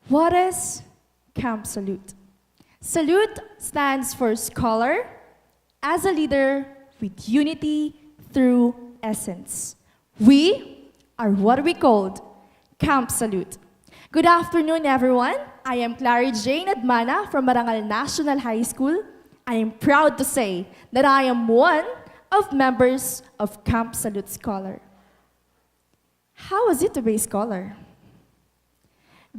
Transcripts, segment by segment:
What is Camp Salute? Salute stands for scholar as a leader with unity through essence. We are what we called Camp Salute. Good afternoon, everyone. I am Clary Jane Admana from Marangal National High School. I am proud to say that I am one of members of Camp Salute Scholar. How is it to be a scholar?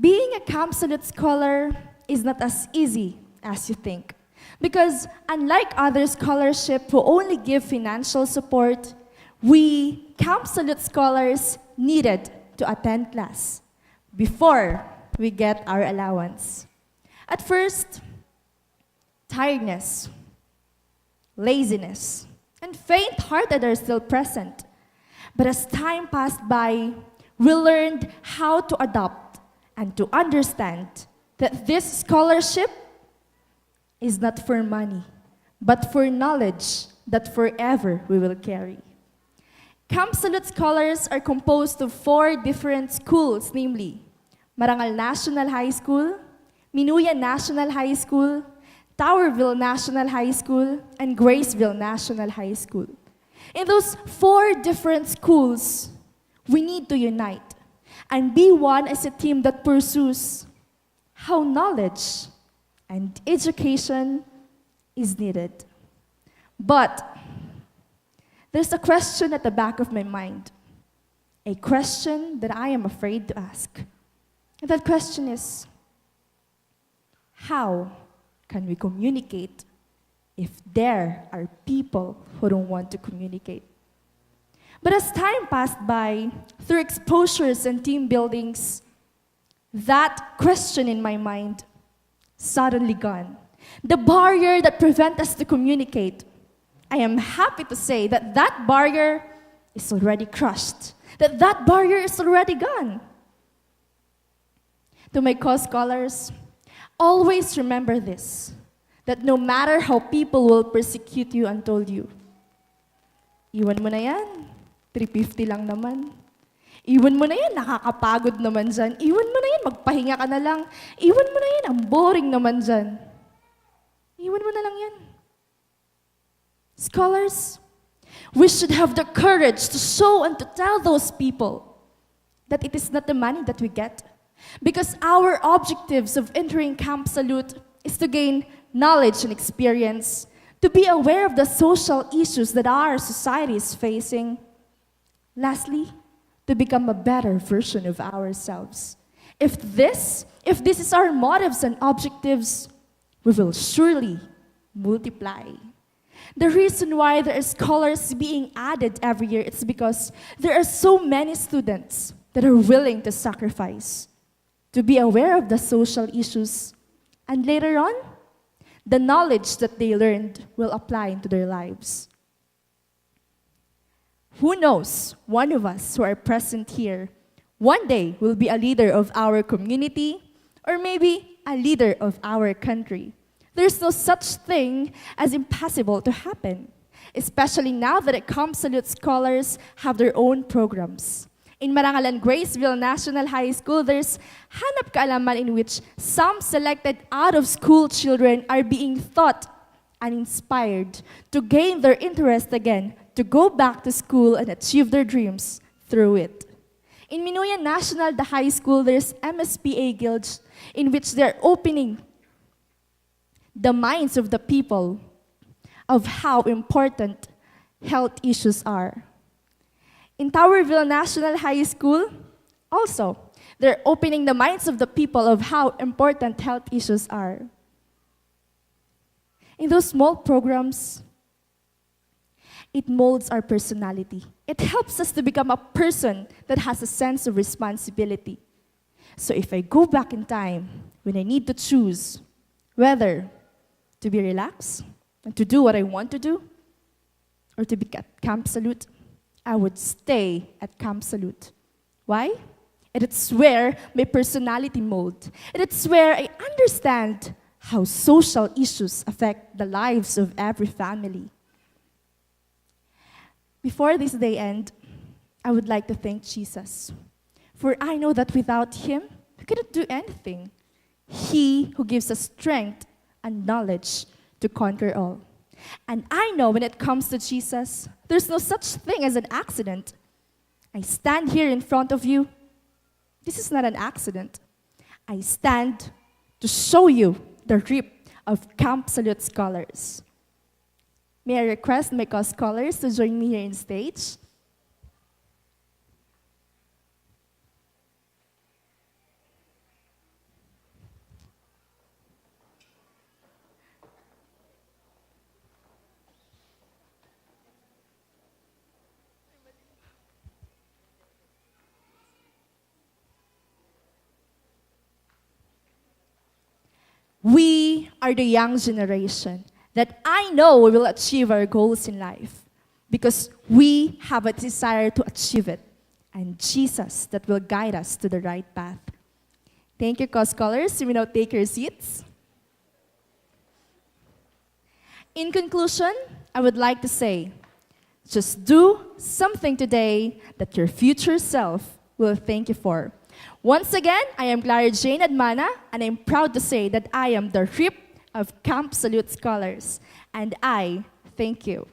Being a Camp Salute Scholar is not as easy as you think. Because unlike other scholarships who only give financial support, we Camp Salute Scholars needed to attend class before we get our allowance. At first, tiredness, laziness, and faint-hearted are still present. But as time passed by, we learned how to adopt and to understand that this scholarship is not for money, but for knowledge that forever we will carry. Camp Salute Scholars are composed of 4 different schools, namely Marangal National High School, Minuya National High School, Towerville National High School, and Graceville National High School. In those 4 different schools, we need to unite and be one as a team that pursues how knowledge and education is needed. But there's a question at the back of my mind, a question that I am afraid to ask. And that question is, how can we communicate if there are people who don't want to communicate? But as time passed by, through exposures and team buildings, that question in my mind suddenly gone. The barrier that prevents us to communicate, I am happy to say that that barrier is already crushed, that barrier is already gone. To my co-scholars, always remember this, that no matter how people will persecute you and told you, iwan mo na yan, 350 lang naman. Iwan mo na yan, nakakapagod naman dyan. Iwan mo na yan, magpahinga ka na lang. Iwan mo na yan, ang boring naman dyan. Iwan mo na lang yan. Scholars, we should have the courage to show and to tell those people that it is not the money that we get. Because our objectives of entering Camp Salute is to gain knowledge and experience, to be aware of the social issues that our society is facing. Lastly, to become a better version of ourselves. If this is our motives and objectives, we will surely multiply. The reason why there are scholars being added every year is because there are so many students that are willing to sacrifice, to be aware of the social issues, and later on, the knowledge that they learned will apply into their lives. Who knows, one of us who are present here, one day will be a leader of our community, or maybe a leader of our country. There's no such thing as impossible to happen, especially now that Camp Salute Scholars have their own programs. In Marangal and Graceville National High School, there's Hanap Kaalaman, in which some selected out-of-school children are being taught and inspired to gain their interest again, to go back to school and achieve their dreams through it. In Minuya National High School, there's MSPA Guilds, in which they're opening the minds of the people of how important health issues are. In Towerville National High School, also, they're opening the minds of the people of how important health issues are. In those small programs, it molds our personality. It helps us to become a person that has a sense of responsibility. So if I go back in time, when I need to choose whether to be relaxed and to do what I want to do, or to be at Camp Salute, I would stay at Camp Salute. Why? It's where my personality mold. It's where I understand how social issues affect the lives of every family. Before this day end, I would like to thank Jesus. For I know that without Him, we couldn't do anything. He who gives us strength and knowledge to conquer all. And I know when it comes to Jesus, there's no such thing as an accident. I stand here in front of you. This is not an accident. I stand to show you the reap of Camp Salute scholars. May I request my co-scholars to join me here on stage? We are the young generation that I know we will achieve our goals in life because we have a desire to achieve it and Jesus that will guide us to the right path. Thank you, co-scholars. You may now take your seats. In conclusion, I would like to say, just do something today that your future self will thank you for. Once again, I am Clara Jane Admana, and I'm proud to say that I am the reap of Camp Salute Scholars, and I thank you.